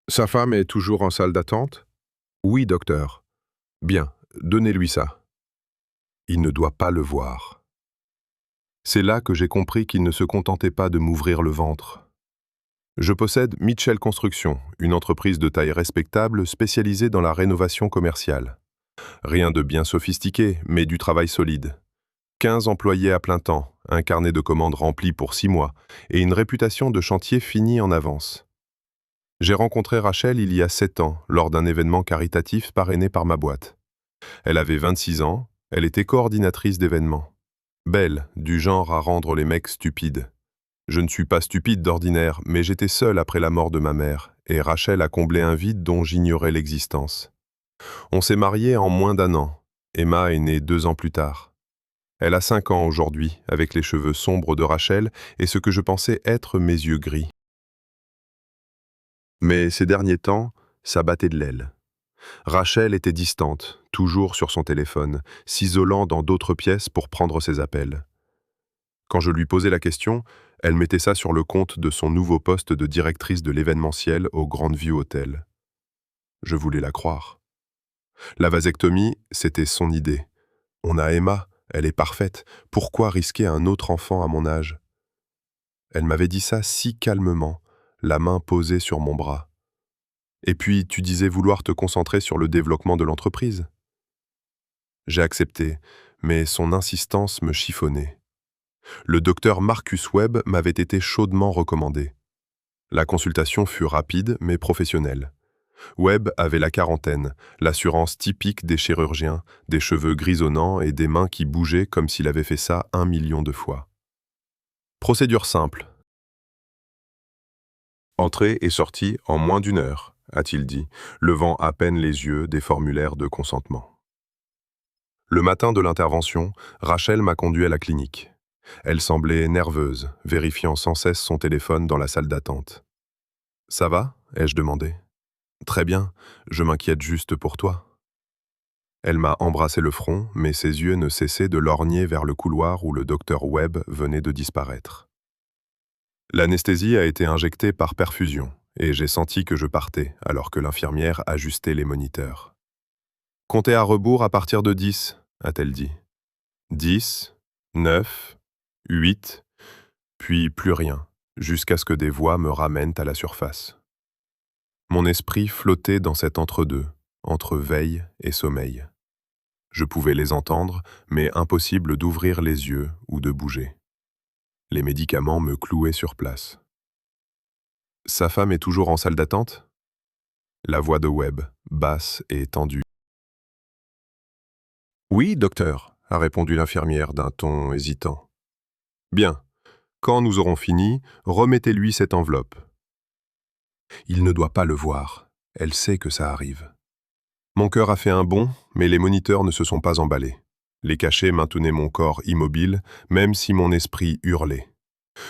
Sa femme est toujours en salle d'attente? Oui, docteur. Bien, donnez-lui ça. Il ne doit pas le voir. C'est là que j'ai compris qu'il ne se contentait pas de m'ouvrir le ventre. Je possède Mitchell Construction, une entreprise de taille respectable spécialisée dans la rénovation commerciale. Rien de bien sophistiqué, mais du travail solide. 15 employés à plein temps, un carnet de commandes rempli pour 6 mois et une réputation de chantier finie en avance. J'ai rencontré Rachel il y a 7 ans, lors d'un événement caritatif parrainé par ma boîte. Elle avait 26 ans, elle était coordinatrice d'événements. Belle, du genre à rendre les mecs stupides. Je ne suis pas stupide d'ordinaire, mais j'étais seul après la mort de ma mère, et Rachel a comblé un vide dont j'ignorais l'existence. On s'est mariés en moins d'1 an. Emma est née 2 ans plus tard. Elle a 5 ans aujourd'hui, avec les cheveux sombres de Rachel et ce que je pensais être mes yeux gris. Mais ces derniers temps, ça battait de l'aile. Rachel était distante, toujours sur son téléphone, s'isolant dans d'autres pièces pour prendre ses appels. Quand je lui posais la question, elle mettait ça sur le compte de son nouveau poste de directrice de l'événementiel au Grandview Hotel. Je voulais la croire. La vasectomie, c'était son idée. On a Emma, elle est parfaite. Pourquoi risquer un autre enfant à mon âge? Elle m'avait dit ça si calmement, la main posée sur mon bras. Et puis, tu disais vouloir te concentrer sur le développement de l'entreprise. J'ai accepté, mais son insistance me chiffonnait. Le docteur Marcus Webb m'avait été chaudement recommandé. La consultation fut rapide mais professionnelle. Webb avait la quarantaine, l'assurance typique des chirurgiens, des cheveux grisonnants et des mains qui bougeaient comme s'il avait fait ça 1 million de fois. Procédure simple. Entrée et sortie en moins d'1 heure, a-t-il dit, levant à peine les yeux des formulaires de consentement. Le matin de l'intervention, Rachel m'a conduit à la clinique. Elle semblait nerveuse, vérifiant sans cesse son téléphone dans la salle d'attente. « Ça va ?» ai-je demandé. « Très bien, je m'inquiète juste pour toi. » Elle m'a embrassé le front, mais ses yeux ne cessaient de lorgner vers le couloir où le docteur Webb venait de disparaître. L'anesthésie a été injectée par perfusion, et j'ai senti que je partais, alors que l'infirmière ajustait les moniteurs. « Comptez à rebours à partir de 10, a-t-elle dit. 10, 9, 8, puis plus rien, jusqu'à ce que des voix me ramènent à la surface. Mon esprit flottait dans cet entre-deux, entre veille et sommeil. Je pouvais les entendre, mais impossible d'ouvrir les yeux ou de bouger. Les médicaments me clouaient sur place. « Sa femme est toujours en salle d'attente ?» La voix de Webb, basse et tendue. « Oui, docteur, » a répondu l'infirmière d'un ton hésitant. « Bien. Quand nous aurons fini, remettez-lui cette enveloppe. » Il ne doit pas le voir. Elle sait que ça arrive. Mon cœur a fait un bond, mais les moniteurs ne se sont pas emballés. Les cachets maintenaient mon corps immobile, même si mon esprit hurlait.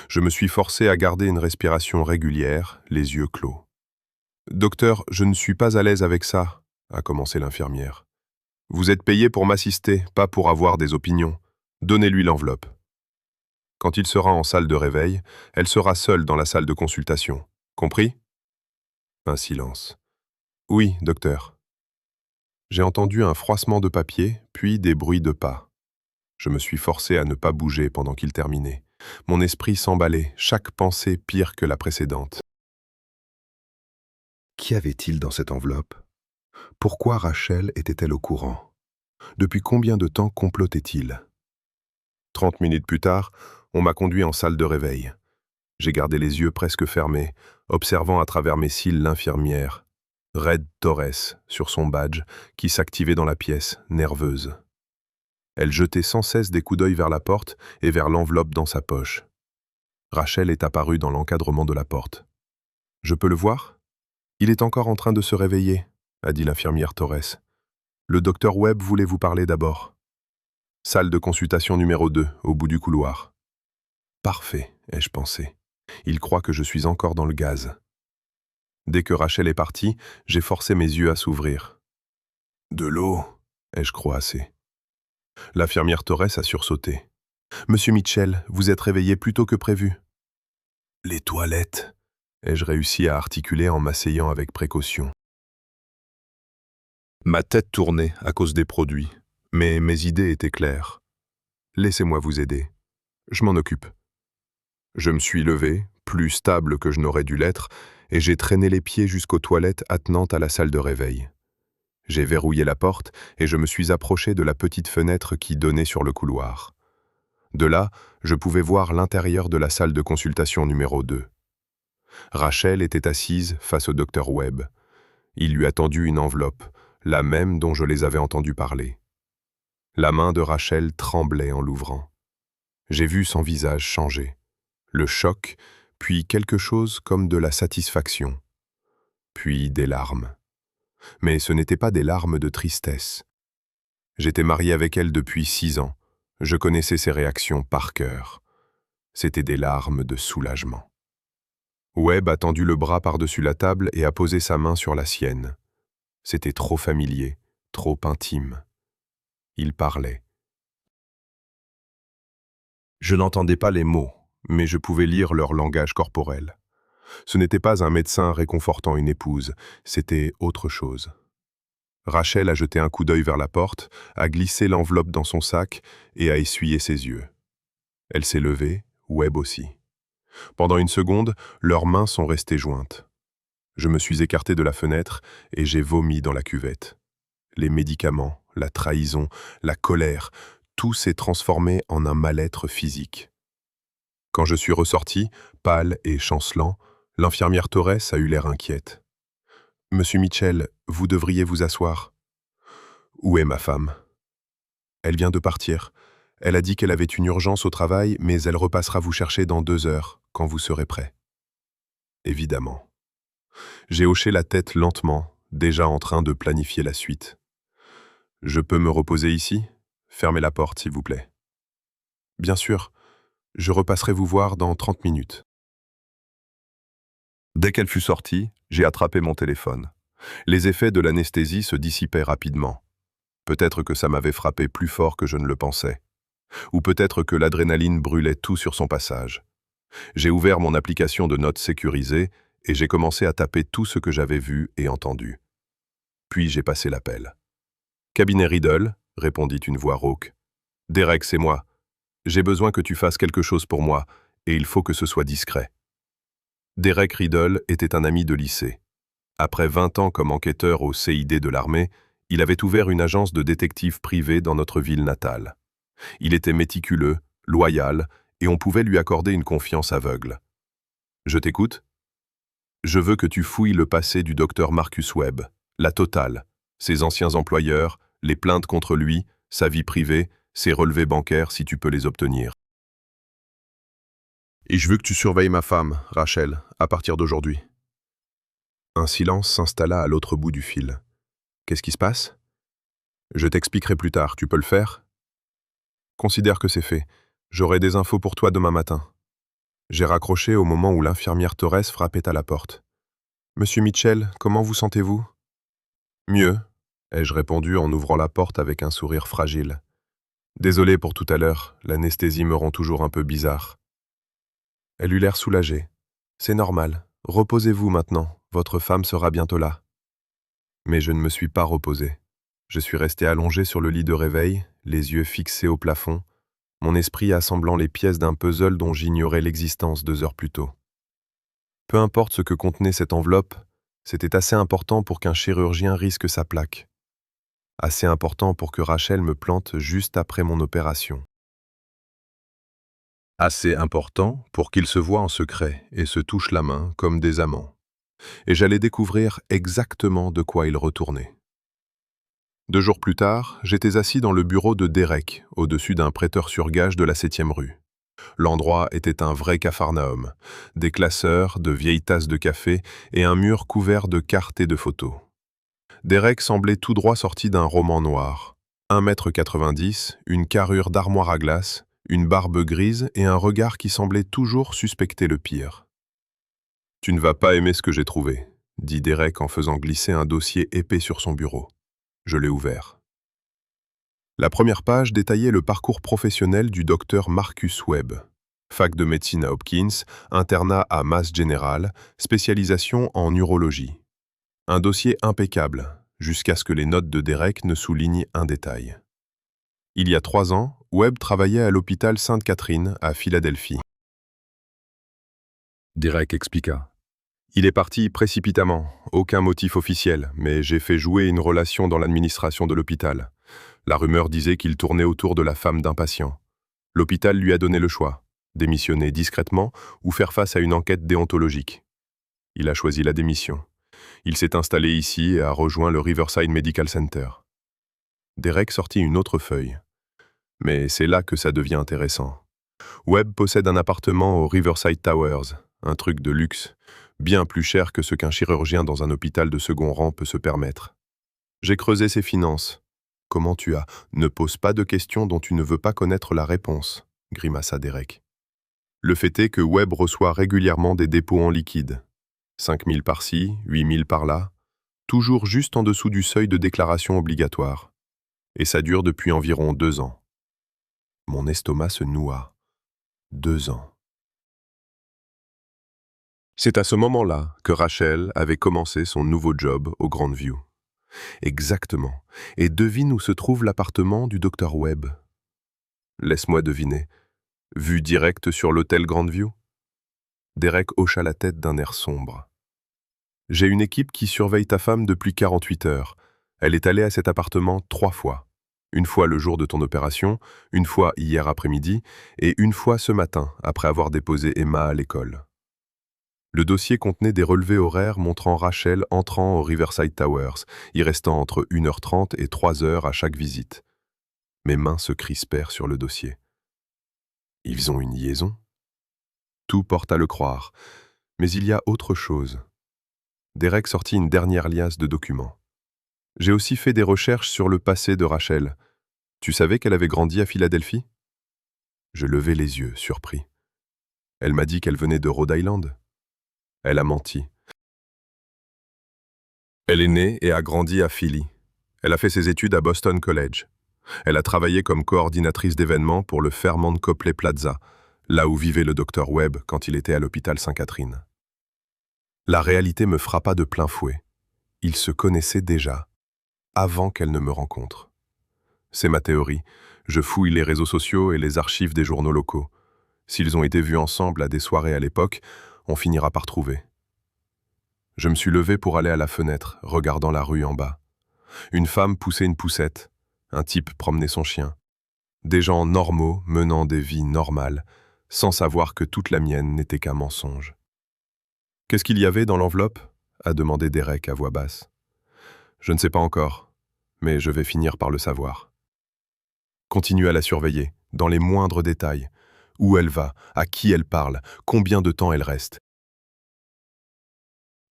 Je me suis forcé à garder une respiration régulière, les yeux clos. « Docteur, je ne suis pas à l'aise avec ça, » a commencé l'infirmière. « Vous êtes payé pour m'assister, pas pour avoir des opinions. Donnez-lui l'enveloppe. » Quand il sera en salle de réveil, elle sera seule dans la salle de consultation. Compris? Un silence. « Oui, docteur. » J'ai entendu un froissement de papier, puis des bruits de pas. Je me suis forcé à ne pas bouger pendant qu'il terminait. Mon esprit s'emballait, chaque pensée pire que la précédente. Qu'y avait-il dans cette enveloppe? Pourquoi Rachel était-elle au courant? Depuis combien de temps complotait-il? 30 minutes plus tard, on m'a conduit en salle de réveil. J'ai gardé les yeux presque fermés, observant à travers mes cils l'infirmière, Red Torres, sur son badge, qui s'activait dans la pièce, nerveuse. Elle jetait sans cesse des coups d'œil vers la porte et vers l'enveloppe dans sa poche. Rachel est apparue dans l'encadrement de la porte. « Je peux le voir? Il est encore en train de se réveiller, » a dit l'infirmière Torres. « Le docteur Webb voulait vous parler d'abord. » Salle de consultation numéro 2, au bout du couloir. « Parfait, ai-je pensé. Il croit que je suis encore dans le gaz. » Dès que Rachel est partie, j'ai forcé mes yeux à s'ouvrir. « De l'eau, ai-je croassé. L'infirmière Torres a sursauté. « Monsieur Mitchell, vous êtes réveillé plus tôt que prévu. »« Les toilettes, ai-je réussi à articuler en m'asseyant avec précaution. Ma tête tournait à cause des produits, mais mes idées étaient claires. Laissez-moi vous aider. Je m'en occupe. Je me suis levé, plus stable que je n'aurais dû l'être, et j'ai traîné les pieds jusqu'aux toilettes attenantes à la salle de réveil. J'ai verrouillé la porte et je me suis approché de la petite fenêtre qui donnait sur le couloir. De là, je pouvais voir l'intérieur de la salle de consultation numéro 2. Rachel était assise face au docteur Webb. Il lui a tendu une enveloppe, la même dont je les avais entendus parler. La main de Rachel tremblait en l'ouvrant. J'ai vu son visage changer. Le choc, puis quelque chose comme de la satisfaction, puis des larmes. Mais ce n'étaient pas des larmes de tristesse. J'étais marié avec elle depuis 6 ans. Je connaissais ses réactions par cœur. C'étaient des larmes de soulagement. Webb a tendu le bras par-dessus la table et a posé sa main sur la sienne. C'était trop familier, trop intime. Il parlait. Je n'entendais pas les mots, mais je pouvais lire leur langage corporel. Ce n'était pas un médecin réconfortant une épouse, c'était autre chose. Rachel a jeté un coup d'œil vers la porte, a glissé l'enveloppe dans son sac et a essuyé ses yeux. Elle s'est levée, Webb aussi. Pendant une seconde, leurs mains sont restées jointes. Je me suis écarté de la fenêtre et j'ai vomi dans la cuvette. Les médicaments, la trahison, la colère, tout s'est transformé en un mal-être physique. Quand je suis ressorti, pâle et chancelant, l'infirmière Torres a eu l'air inquiète. « Monsieur Mitchell, vous devriez vous asseoir. »« Où est ma femme ?»« Elle vient de partir. Elle a dit qu'elle avait une urgence au travail, mais elle repassera vous chercher dans 2 heures, quand vous serez prêt. » Évidemment. J'ai hoché la tête lentement, déjà en train de planifier la suite. « Je peux me reposer ici ? Fermez la porte, s'il vous plaît. »« Bien sûr. Je repasserai vous voir dans 30 minutes. » Dès qu'elle fut sortie, j'ai attrapé mon téléphone. Les effets de l'anesthésie se dissipaient rapidement. Peut-être que ça m'avait frappé plus fort que je ne le pensais. Ou peut-être que l'adrénaline brûlait tout sur son passage. J'ai ouvert mon application de notes sécurisée et j'ai commencé à taper tout ce que j'avais vu et entendu. Puis j'ai passé l'appel. « Cabinet Riddle », répondit une voix rauque. « Derek, c'est moi. J'ai besoin que tu fasses quelque chose pour moi, et il faut que ce soit discret. » Derek Riddle était un ami de lycée. Après 20 ans comme enquêteur au CID de l'armée, il avait ouvert une agence de détectives privée dans notre ville natale. Il était méticuleux, loyal, et on pouvait lui accorder une confiance aveugle. « Je t'écoute ? » « Je veux que tu fouilles le passé du docteur Marcus Webb, la totale, ses anciens employeurs, les plaintes contre lui, sa vie privée, ses relevés bancaires si tu peux les obtenir. Et je veux que tu surveilles ma femme, Rachel, à partir d'aujourd'hui. » Un silence s'installa à l'autre bout du fil. « Qu'est-ce qui se passe ? » ?»« Je t'expliquerai plus tard, tu peux le faire ? » ?»« Considère que c'est fait. J'aurai des infos pour toi demain matin. » J'ai raccroché au moment où l'infirmière Torres frappait à la porte. « Monsieur Mitchell, comment vous sentez-vous ?»« Mieux, » ai-je répondu en ouvrant la porte avec un sourire fragile. « Désolé pour tout à l'heure, l'anesthésie me rend toujours un peu bizarre. » Elle eut l'air soulagée. « C'est normal. Reposez-vous maintenant. Votre femme sera bientôt là. » Mais je ne me suis pas reposé. Je suis resté allongé sur le lit de réveil, les yeux fixés au plafond, mon esprit assemblant les pièces d'un puzzle dont j'ignorais l'existence 2 heures plus tôt. Peu importe ce que contenait cette enveloppe, c'était assez important pour qu'un chirurgien risque sa plaque. Assez important pour que Rachel me plante juste après mon opération. Assez important pour qu'ils se voient en secret et se touchent la main comme des amants. Et j'allais découvrir exactement de quoi ils retournaient. 2 jours plus tard, j'étais assis dans le bureau de Derek, au-dessus d'un prêteur sur gage de la 7e rue. L'endroit était un vrai capharnaüm, des classeurs, de vieilles tasses de café et un mur couvert de cartes et de photos. Derek semblait tout droit sorti d'un roman noir. 1,90 m, une carrure d'armoire à glace, une barbe grise et un regard qui semblait toujours suspecter le pire. « Tu ne vas pas aimer ce que j'ai trouvé », dit Derek en faisant glisser un dossier épais sur son bureau. Je l'ai ouvert. La première page détaillait le parcours professionnel du docteur Marcus Webb. Fac de médecine à Hopkins, internat à Mass General, spécialisation en urologie. Un dossier impeccable, jusqu'à ce que les notes de Derek ne soulignent un détail. Il y a 3 ans, Webb travaillait à l'hôpital Sainte-Catherine à Philadelphie. Derek expliqua. Il est parti précipitamment, aucun motif officiel, mais j'ai fait jouer une relation dans l'administration de l'hôpital. La rumeur disait qu'il tournait autour de la femme d'un patient. L'hôpital lui a donné le choix, démissionner discrètement ou faire face à une enquête déontologique. Il a choisi la démission. Il s'est installé ici et a rejoint le Riverside Medical Center. Derek sortit une autre feuille. Mais c'est là que ça devient intéressant. Webb possède un appartement au Riverside Towers, un truc de luxe, bien plus cher que ce qu'un chirurgien dans un hôpital de second rang peut se permettre. J'ai creusé ses finances. Comment tu as? Ne pose pas de questions dont tu ne veux pas connaître la réponse, grimaça Derek. Le fait est que Webb reçoit régulièrement des dépôts en liquide. 5 000 par-ci, 8 000 par-là, toujours juste en dessous du seuil de déclaration obligatoire. Et ça dure depuis environ 2 ans. Mon estomac se noua. 2 ans. C'est à ce moment-là que Rachel avait commencé son nouveau job au Grandview. Exactement. Et devine où se trouve l'appartement du Dr Webb. Laisse-moi deviner. Vue directe sur l'hôtel Grandview? Derek hocha la tête d'un air sombre. J'ai une équipe qui surveille ta femme depuis 48 heures. Elle est allée à cet appartement 3 fois. Une fois le jour de ton opération, une fois hier après-midi, et une fois ce matin, après avoir déposé Emma à l'école. Le dossier contenait des relevés horaires montrant Rachel entrant au Riverside Towers, y restant entre 1h30 et 3h à chaque visite. Mes mains se crispèrent sur le dossier. Ils ont une liaison? Tout porte à le croire, mais il y a autre chose. Derek sortit une dernière liasse de documents. J'ai aussi fait des recherches sur le passé de Rachel. Tu savais qu'elle avait grandi à Philadelphie? Je levai les yeux, surpris. Elle m'a dit qu'elle venait de Rhode Island. Elle a menti. Elle est née et a grandi à Philly. Elle a fait ses études à Boston College. Elle a travaillé comme coordinatrice d'événements pour le Fairmont Copley Plaza, là où vivait le Dr Webb quand il était à l'hôpital Sainte-Catherine. La réalité me frappa de plein fouet. Ils se connaissaient déjà, avant qu'elle ne me rencontre. C'est ma théorie. Je fouille les réseaux sociaux et les archives des journaux locaux. S'ils ont été vus ensemble à des soirées à l'époque, on finira par trouver. Je me suis levé pour aller à la fenêtre, regardant la rue en bas. Une femme poussait une poussette, un type promenait son chien. Des gens normaux menant des vies normales, sans savoir que toute la mienne n'était qu'un mensonge. « Qu'est-ce qu'il y avait dans l'enveloppe » a demandé Derek à voix basse. « Je ne sais pas encore, mais je vais finir par le savoir. » Continue à la surveiller, dans les moindres détails. Où elle va, à qui elle parle, combien de temps elle reste.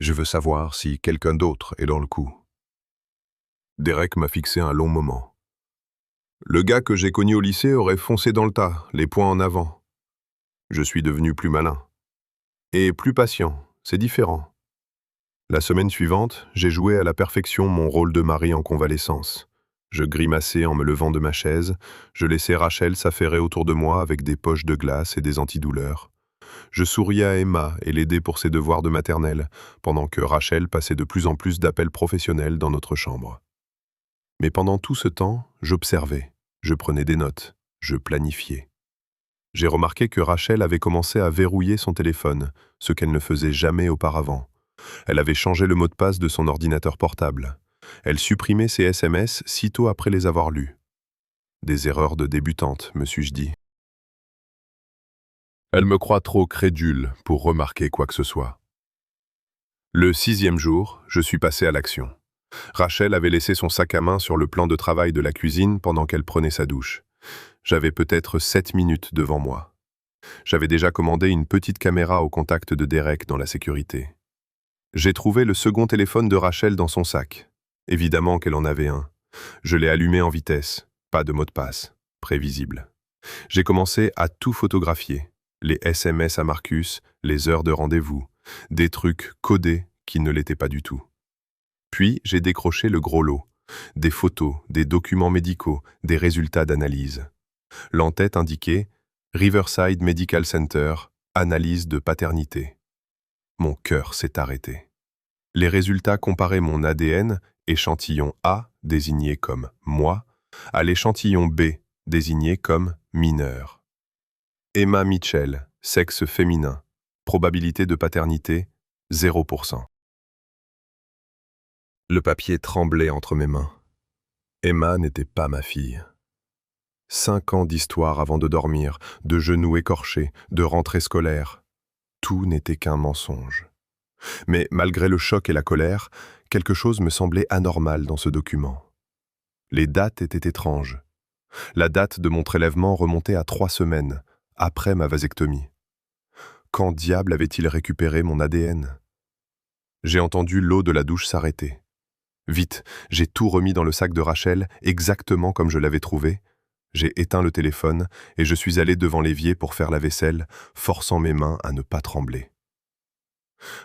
Je veux savoir si quelqu'un d'autre est dans le coup. Derek m'a fixé un long moment. Le gars que j'ai connu au lycée aurait foncé dans le tas, les poings en avant. Je suis devenu plus malin. Et plus patient, c'est différent. La semaine suivante, j'ai joué à la perfection mon rôle de mari en convalescence. Je grimaçais en me levant de ma chaise, je laissais Rachel s'affairer autour de moi avec des poches de glace et des antidouleurs. Je souriais à Emma et l'aidais pour ses devoirs de maternelle, pendant que Rachel passait de plus en plus d'appels professionnels dans notre chambre. Mais pendant tout ce temps, j'observais, je prenais des notes, je planifiais. J'ai remarqué que Rachel avait commencé à verrouiller son téléphone, ce qu'elle ne faisait jamais auparavant. Elle avait changé le mot de passe de son ordinateur portable. Elle supprimait ses SMS sitôt après les avoir lus. Des erreurs de débutante, me suis-je dit. Elle me croit trop crédule pour remarquer quoi que ce soit. Le 6e jour, je suis passé à l'action. Rachel avait laissé son sac à main sur le plan de travail de la cuisine pendant qu'elle prenait sa douche. J'avais peut-être 7 minutes devant moi. J'avais déjà commandé une petite caméra au contact de Derek dans la sécurité. J'ai trouvé le second téléphone de Rachel dans son sac. Évidemment qu'elle en avait un. Je l'ai allumé en vitesse, pas de mot de passe, prévisible. J'ai commencé à tout photographier. Les SMS à Marcus, les heures de rendez-vous, des trucs codés qui ne l'étaient pas du tout. Puis j'ai décroché le gros lot, des photos, des documents médicaux, des résultats d'analyse. L'en-tête indiquait Riverside Medical Center, analyse de paternité. Mon cœur s'est arrêté. Les résultats comparaient mon ADN, échantillon A, désigné comme moi, à l'échantillon B, désigné comme mineur. Emma Mitchell, sexe féminin, probabilité de paternité, 0%. Le papier tremblait entre mes mains. Emma n'était pas ma fille. 5 ans d'histoire avant de dormir, de genoux écorchés, de rentrée scolaire. Tout n'était qu'un mensonge. Mais malgré le choc et la colère, quelque chose me semblait anormal dans ce document. Les dates étaient étranges. La date de mon prélèvement remontait à 3 semaines, après ma vasectomie. Quand diable avait-il récupéré mon ADN? J'ai entendu l'eau de la douche s'arrêter. Vite, j'ai tout remis dans le sac de Rachel, exactement comme je l'avais trouvé. J'ai éteint le téléphone et je suis allé devant l'évier pour faire la vaisselle, forçant mes mains à ne pas trembler.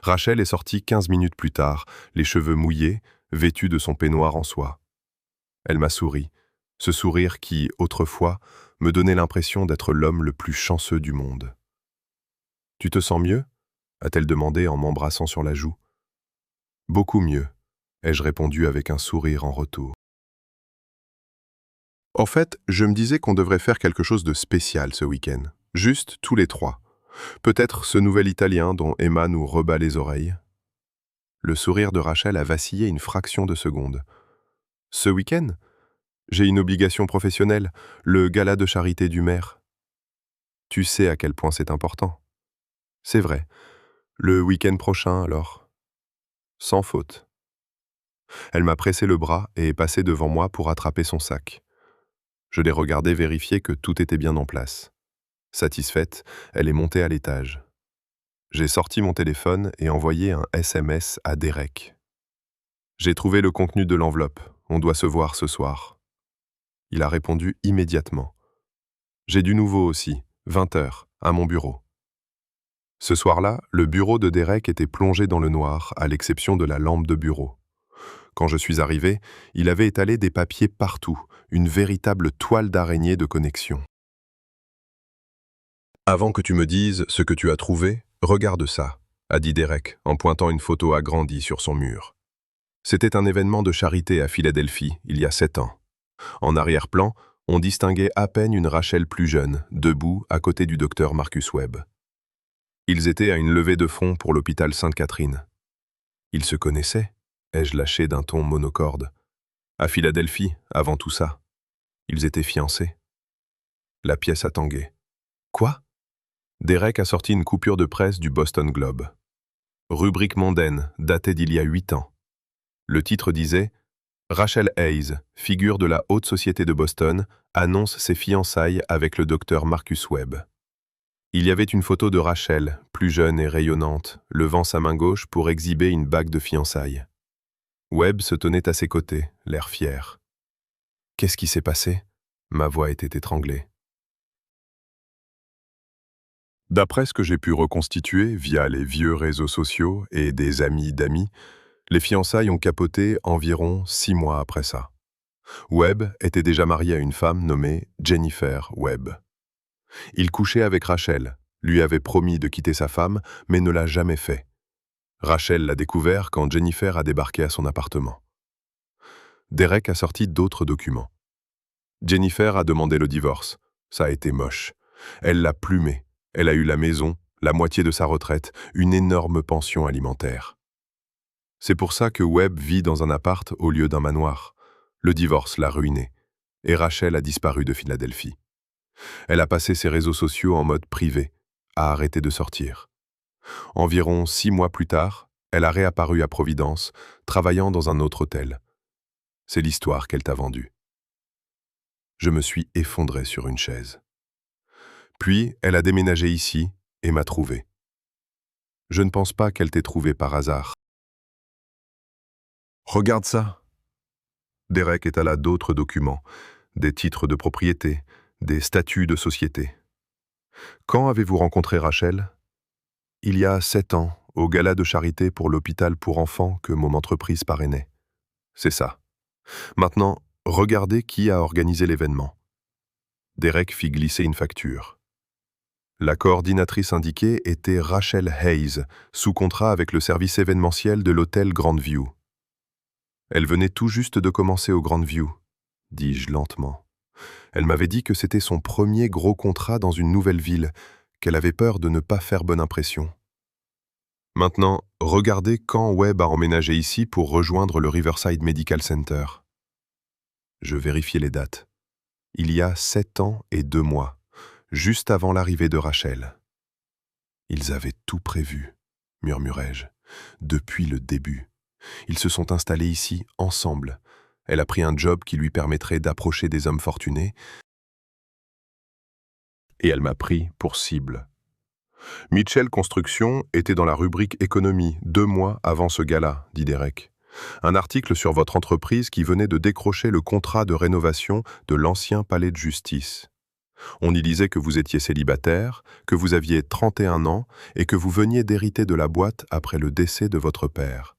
Rachel est sortie 15 minutes plus tard, les cheveux mouillés, vêtue de son peignoir en soie. Elle m'a souri, ce sourire qui, autrefois, me donnait l'impression d'être l'homme le plus chanceux du monde. « Tu te sens mieux » a-t-elle demandé en m'embrassant sur la joue. « Beaucoup mieux » ai-je répondu avec un sourire en retour. En fait, je me disais qu'on devrait faire quelque chose de spécial ce week-end, juste tous les 3. Peut-être ce nouvel Italien dont Emma nous rebat les oreilles. Le sourire de Rachel a vacillé une fraction de seconde. Ce week-end? J'ai une obligation professionnelle, le gala de charité du maire. Tu sais à quel point c'est important. C'est vrai. Le week-end prochain, alors? Sans faute. Elle m'a pressé le bras et est passée devant moi pour attraper son sac. Je l'ai regardé vérifier que tout était bien en place. Satisfaite, elle est montée à l'étage. J'ai sorti mon téléphone et envoyé un SMS à Derek. J'ai trouvé le contenu de l'enveloppe. On doit se voir ce soir. Il a répondu immédiatement. J'ai du nouveau aussi, 20h, à mon bureau. Ce soir-là, le bureau de Derek était plongé dans le noir, à l'exception de la lampe de bureau. Quand je suis arrivé, il avait étalé des papiers partout, une véritable toile d'araignée de connexion. Avant que tu me dises ce que tu as trouvé, regarde ça, a dit Derek en pointant une photo agrandie sur son mur. C'était un événement de charité à Philadelphie, il y a 7 ans. En arrière-plan, on distinguait à peine une Rachel plus jeune, debout à côté du docteur Marcus Webb. Ils étaient à une levée de fonds pour l'hôpital Sainte-Catherine. Ils se connaissaient, ai-je lâché d'un ton monocorde. À Philadelphie, avant tout ça. Ils étaient fiancés. La pièce a tangué. Quoi? Derek a sorti une coupure de presse du Boston Globe. Rubrique mondaine, datée d'il y a 8 ans. Le titre disait « Rachel Hayes, figure de la haute société de Boston, annonce ses fiançailles avec le docteur Marcus Webb ». Il y avait une photo de Rachel, plus jeune et rayonnante, levant sa main gauche pour exhiber une bague de fiançailles. Webb se tenait à ses côtés, l'air fier. Qu'est-ce qui s'est passé? Ma voix était étranglée. D'après ce que j'ai pu reconstituer via les vieux réseaux sociaux et des amis d'amis, les fiançailles ont capoté environ 6 mois après ça. Webb était déjà marié à une femme nommée Jennifer Webb. Il couchait avec Rachel, lui avait promis de quitter sa femme, mais ne l'a jamais fait. Rachel l'a découvert quand Jennifer a débarqué à son appartement. Derek a sorti d'autres documents. Jennifer a demandé le divorce. Ça a été moche. Elle l'a plumé. Elle a eu la maison, la moitié de sa retraite, une énorme pension alimentaire. C'est pour ça que Webb vit dans un appart au lieu d'un manoir. Le divorce l'a ruiné. Et Rachel a disparu de Philadelphie. Elle a passé ses réseaux sociaux en mode privé, a arrêté de sortir. Environ 6 mois plus tard, elle a réapparu à Providence, travaillant dans un autre hôtel. C'est l'histoire qu'elle t'a vendue. Je me suis effondré sur une chaise. Puis, elle a déménagé ici et m'a trouvé. Je ne pense pas qu'elle t'ait trouvé par hasard. Regarde ça. Derek étala d'autres documents, des titres de propriété, des statuts de société. Quand avez-vous rencontré Rachel? Il y a 7 ans, au gala de charité pour l'hôpital pour enfants que mon entreprise parrainait. C'est ça. Maintenant, regardez qui a organisé l'événement. Derek fit glisser une facture. La coordinatrice indiquée était Rachel Hayes, sous contrat avec le service événementiel de l'hôtel Grandview. Elle venait tout juste de commencer au Grandview, dis-je lentement. Elle m'avait dit que c'était son premier gros contrat dans une nouvelle ville, qu'elle avait peur de ne pas faire bonne impression. Maintenant, regardez quand Webb a emménagé ici pour rejoindre le Riverside Medical Center. Je vérifiai les dates. Il y a 7 ans et 2 mois, juste avant l'arrivée de Rachel. Ils avaient tout prévu, murmurai-je, depuis le début. Ils se sont installés ici ensemble. Elle a pris un job qui lui permettrait d'approcher des hommes fortunés, et elle m'a pris pour cible. Mitchell Construction était dans la rubrique économie 2 mois avant ce gala, dit Derek. Un article sur votre entreprise qui venait de décrocher le contrat de rénovation de l'ancien palais de justice. On y lisait que vous étiez célibataire, que vous aviez 31 ans et que vous veniez d'hériter de la boîte après le décès de votre père.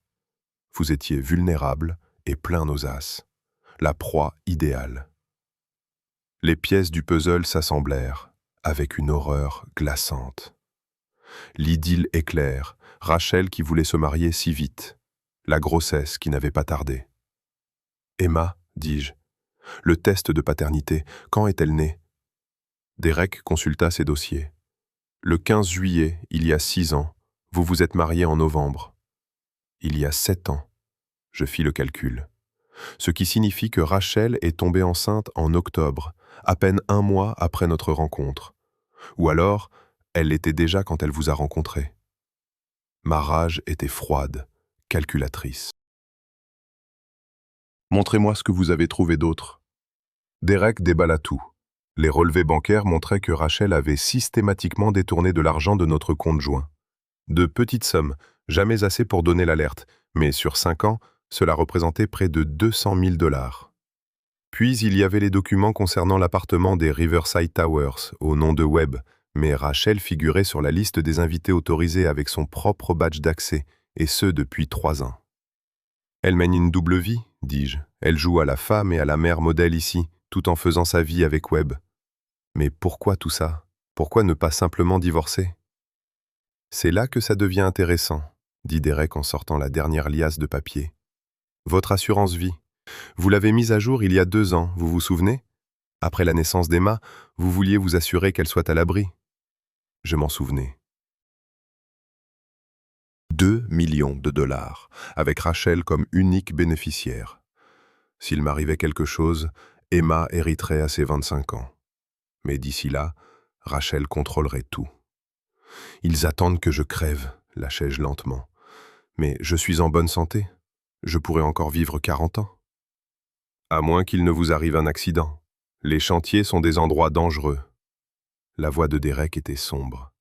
Vous étiez vulnérable et plein d'audace. La proie idéale. Les pièces du puzzle s'assemblèrent, avec une horreur glaçante. L'idylle éclair, Rachel qui voulait se marier si vite, la grossesse qui n'avait pas tardé. Emma, dis-je, le test de paternité, quand est-elle née? Derek consulta ses dossiers. Le 15 juillet, il y a 6 ans, vous vous êtes mariés en novembre. Il y a 7 ans, je fis le calcul. Ce qui signifie que Rachel est tombée enceinte en octobre, à peine 1 mois après notre rencontre. Ou alors, elle l'était déjà quand elle vous a rencontré. Ma rage était froide, calculatrice. Montrez-moi ce que vous avez trouvé d'autre. Derek déballa tout. Les relevés bancaires montraient que Rachel avait systématiquement détourné de l'argent de notre compte joint. De petites sommes, jamais assez pour donner l'alerte, mais sur 5 ans, cela représentait près de 200 000 $. Puis il y avait les documents concernant l'appartement des Riverside Towers, au nom de Webb, mais Rachel figurait sur la liste des invités autorisés avec son propre badge d'accès, et ce depuis 3 ans. Elle mène une double vie, dis-je. Elle joue à la femme et à la mère modèle ici, tout en faisant sa vie avec Webb. Mais pourquoi tout ça? Pourquoi ne pas simplement divorcer? C'est là que ça devient intéressant, dit Derek en sortant la dernière liasse de papier. Votre assurance vie. Vous l'avez mise à jour il y a 2 ans, vous vous souvenez? Après la naissance d'Emma, vous vouliez vous assurer qu'elle soit à l'abri. Je m'en souvenais. 2 millions de $, avec Rachel comme unique bénéficiaire. S'il m'arrivait quelque chose, Emma hériterait à ses 25 ans. Mais d'ici là, Rachel contrôlerait tout. Ils attendent que je crève, lâchai-je lentement. Mais je suis en bonne santé. Je pourrais encore vivre 40 ans. À moins qu'il ne vous arrive un accident. Les chantiers sont des endroits dangereux. La voix de Derek était sombre.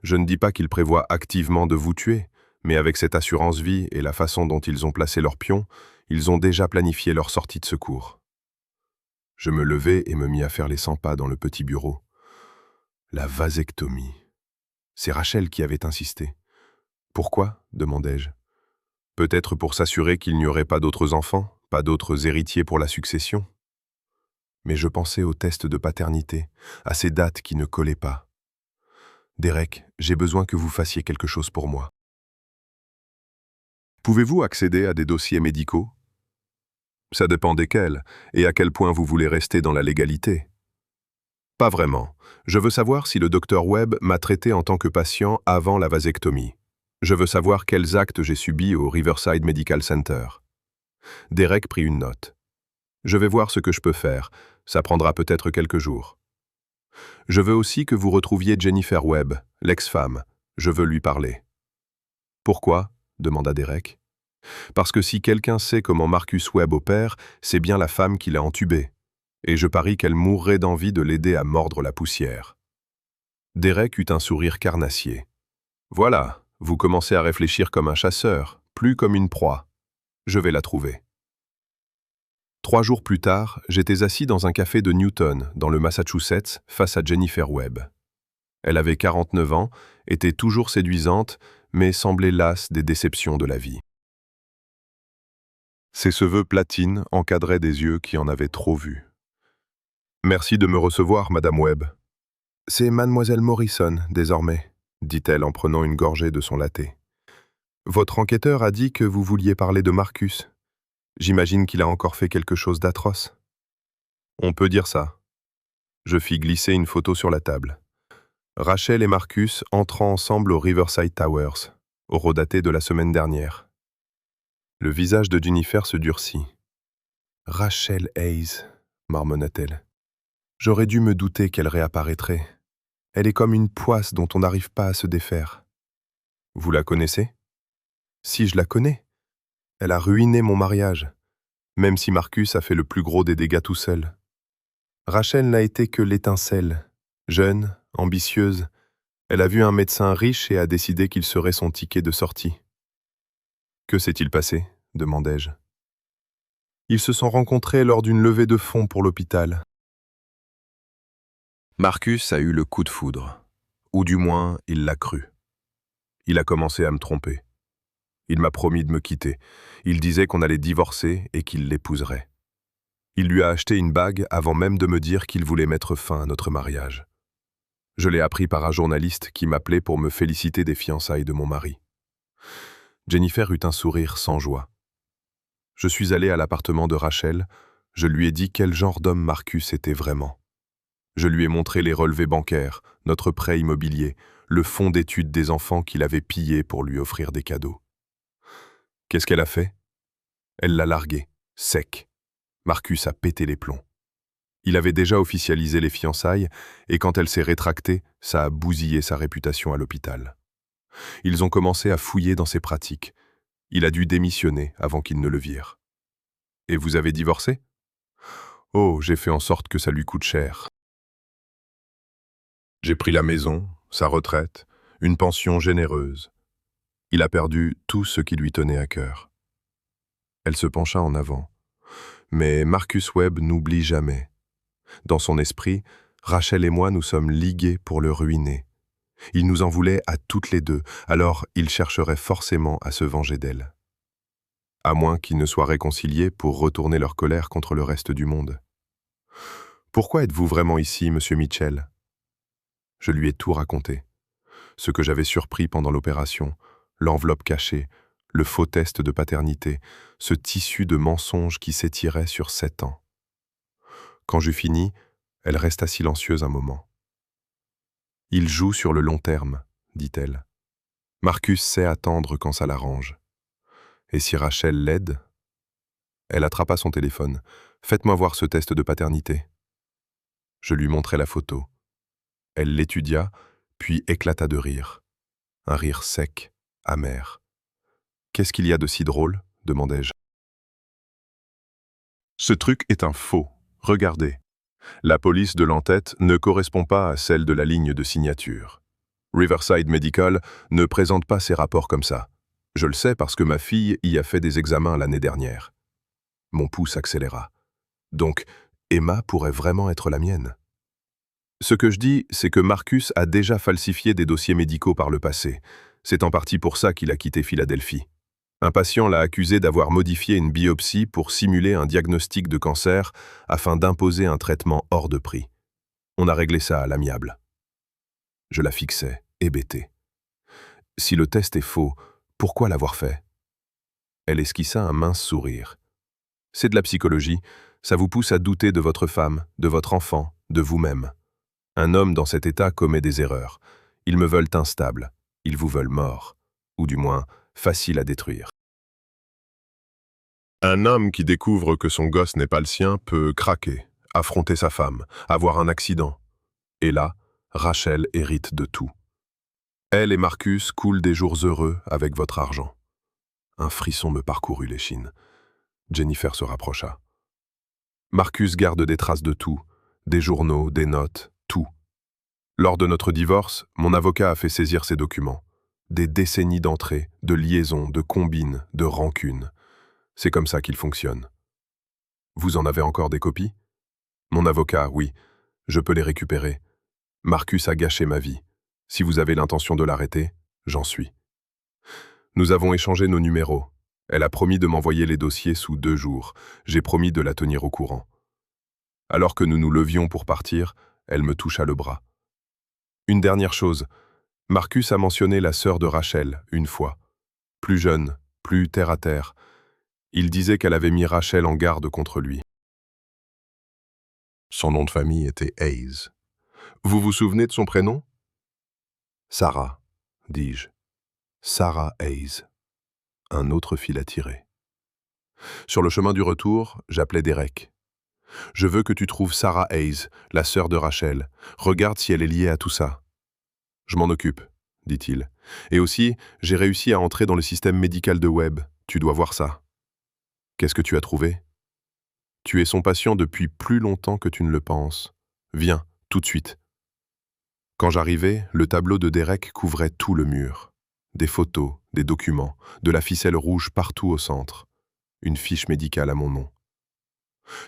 Je ne dis pas qu'ils prévoient activement de vous tuer, mais avec cette assurance vie et la façon dont ils ont placé leurs pions, ils ont déjà planifié leur sortie de secours. Je me levai et me mis à faire les 100 pas dans le petit bureau. La vasectomie. C'est Rachel qui avait insisté. Pourquoi? Demandai-je. Peut-être pour s'assurer qu'il n'y aurait pas d'autres enfants, pas d'autres héritiers pour la succession. Mais je pensais au test de paternité, à ces dates qui ne collaient pas. Derek, j'ai besoin que vous fassiez quelque chose pour moi. Pouvez-vous accéder à des dossiers médicaux? Ça dépend desquels, et à quel point vous voulez rester dans la légalité. Pas vraiment. Je veux savoir si le docteur Webb m'a traité en tant que patient avant la vasectomie. Je veux savoir quels actes j'ai subis au Riverside Medical Center. Derek prit une note. Je vais voir ce que je peux faire. Ça prendra peut-être quelques jours. Je veux aussi que vous retrouviez Jennifer Webb, l'ex-femme. Je veux lui parler. Pourquoi? Demanda Derek. Parce que si quelqu'un sait comment Marcus Webb opère, c'est bien la femme qui l'a entubé. Et je parie qu'elle mourrait d'envie de l'aider à mordre la poussière. Derek eut un sourire carnassier. Voilà, vous commencez à réfléchir comme un chasseur, plus comme une proie. Je vais la trouver. 3 jours plus tard, j'étais assis dans un café de Newton, dans le Massachusetts, face à Jennifer Webb. Elle avait 49 ans, était toujours séduisante, mais semblait lasse des déceptions de la vie. Ses cheveux platines encadraient des yeux qui en avaient trop vu. « Merci de me recevoir, Madame Webb. » C'est mademoiselle Morrison, désormais, dit-elle en prenant une gorgée de son latte. Votre enquêteur a dit que vous vouliez parler de Marcus. J'imagine qu'il a encore fait quelque chose d'atroce. On peut dire ça. Je fis glisser une photo sur la table. Rachel et Marcus entrant ensemble au Riverside Towers, horodaté de la semaine dernière. Le visage de Jennifer se durcit. « Rachel Hayes », marmonna-t-elle. « J'aurais dû me douter qu'elle réapparaîtrait. Elle est comme une poisse dont on n'arrive pas à se défaire. » « Vous la connaissez ?»« Si, je la connais. Elle a ruiné mon mariage, même si Marcus a fait le plus gros des dégâts tout seul. Rachel n'a été que l'étincelle. Jeune, ambitieuse, elle a vu un médecin riche et a décidé qu'il serait son ticket de sortie. « Que s'est-il passé ?» demandai-je. « Ils se sont rencontrés lors d'une levée de fonds pour l'hôpital. » Marcus a eu le coup de foudre, ou du moins, il l'a cru. Il a commencé à me tromper. Il m'a promis de me quitter. Il disait qu'on allait divorcer et qu'il l'épouserait. Il lui a acheté une bague avant même de me dire qu'il voulait mettre fin à notre mariage. Je l'ai appris par un journaliste qui m'appelait pour me féliciter des fiançailles de mon mari. Jennifer eut un sourire sans joie. Je suis allé à l'appartement de Rachel, je lui ai dit quel genre d'homme Marcus était vraiment. Je lui ai montré les relevés bancaires, notre prêt immobilier, le fonds d'études des enfants qu'il avait pillé pour lui offrir des cadeaux. Qu'est-ce qu'elle a fait? Elle l'a largué, sec. Marcus a pété les plombs. Il avait déjà officialisé les fiançailles, et quand elle s'est rétractée, ça a bousillé sa réputation à l'hôpital. Ils ont commencé à fouiller dans ses pratiques. Il a dû démissionner avant qu'ils ne le virent. Et vous avez divorcé? Oh, j'ai fait en sorte que ça lui coûte cher. J'ai pris la maison, sa retraite, une pension généreuse. Il a perdu tout ce qui lui tenait à cœur. Elle se pencha en avant. Mais Marcus Webb n'oublie jamais. Dans son esprit, Rachel et moi nous sommes ligués pour le ruiner. Il nous en voulait à toutes les deux, alors il chercherait forcément à se venger d'elle. À moins qu'ils ne soient réconciliés pour retourner leur colère contre le reste du monde. Pourquoi êtes-vous vraiment ici, monsieur Mitchell? Je lui ai tout raconté. Ce que j'avais surpris pendant l'opération, l'enveloppe cachée, le faux test de paternité, ce tissu de mensonges qui s'étirait sur 7 ans. Quand j'eus fini, elle resta silencieuse un moment. « Il joue sur le long terme, dit-elle. Marcus sait attendre quand ça l'arrange. Et si Rachel l'aide ?» Elle attrapa son téléphone. « Faites-moi voir ce test de paternité. » Je lui montrai la photo. Elle l'étudia, puis éclata de rire. Un rire sec, amer. « Qu'est-ce qu'il y a de si drôle ?» demandai-je. « Ce truc est un faux. Regardez. La police de l'entête ne correspond pas à celle de la ligne de signature. Riverside Medical ne présente pas ses rapports comme ça. Je le sais parce que ma fille y a fait des examens l'année dernière. » Mon pouce accéléra. Donc, Emma pourrait vraiment être la mienne. Ce que je dis, c'est que Marcus a déjà falsifié des dossiers médicaux par le passé. C'est en partie pour ça qu'il a quitté Philadelphie. Un patient l'a accusé d'avoir modifié une biopsie pour simuler un diagnostic de cancer afin d'imposer un traitement hors de prix. On a réglé ça à l'amiable. Je la fixais, hébété. Si le test est faux, pourquoi l'avoir fait? Elle esquissa un mince sourire. C'est de la psychologie, ça vous pousse à douter de votre femme, de votre enfant, de vous-même. Un homme dans cet état commet des erreurs. Ils me veulent instable, ils vous veulent mort, ou du moins facile à détruire. Un homme qui découvre que son gosse n'est pas le sien peut craquer, affronter sa femme, avoir un accident. Et là, Rachel hérite de tout. Elle et Marcus coulent des jours heureux avec votre argent. Un frisson me parcourut l'échine. Jennifer se rapprocha. Marcus garde des traces de tout, des journaux, des notes, tout. Lors de notre divorce, mon avocat a fait saisir ces documents. Des décennies d'entrées, de liaisons, de combines, de rancunes. C'est comme ça qu'il fonctionne. Vous en avez encore des copies? Mon avocat, oui. Je peux les récupérer. Marcus a gâché ma vie. Si vous avez l'intention de l'arrêter, j'en suis. Nous avons échangé nos numéros. Elle a promis de m'envoyer les dossiers sous 2 jours. J'ai promis de la tenir au courant. Alors que nous nous levions pour partir, elle me toucha le bras. Une dernière chose. Marcus a mentionné la sœur de Rachel, une fois. Plus jeune, plus terre à terre. Il disait qu'elle avait mis Rachel en garde contre lui. Son nom de famille était Hayes. Vous vous souvenez de son prénom? Sarah, dis-je. Sarah Hayes. Un autre fil à tirer. Sur le chemin du retour, j'appelais Derek. Je veux que tu trouves Sarah Hayes, la sœur de Rachel. Regarde si elle est liée à tout ça. Je m'en occupe, dit-il. Et aussi, j'ai réussi à entrer dans le système médical de Webb. Tu dois voir ça. Qu'est-ce que tu as trouvé? Tu es son patient depuis plus longtemps que tu ne le penses. Viens, tout de suite. Quand j'arrivais, le tableau de Derek couvrait tout le mur. Des photos, des documents, de la ficelle rouge partout au centre. Une fiche médicale à mon nom.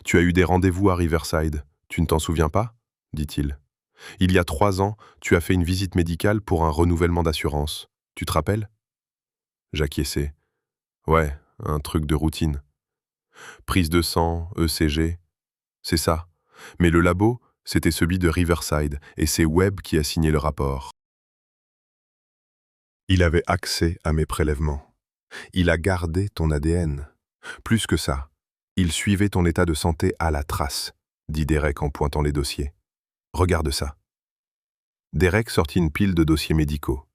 Tu as eu des rendez-vous à Riverside, tu ne t'en souviens pas? Dit-il. Il y a 3 ans, tu as fait une visite médicale pour un renouvellement d'assurance. Tu te rappelles? J'acquiesçai. Ouais, un truc de routine. Prise de sang, ECG, c'est ça. Mais le labo, c'était celui de Riverside, et c'est Webb qui a signé le rapport. Il avait accès à mes prélèvements. Il a gardé ton ADN. Plus que ça, il suivait ton état de santé à la trace, dit Derek en pointant les dossiers. Regarde ça. Derek sortit une pile de dossiers médicaux.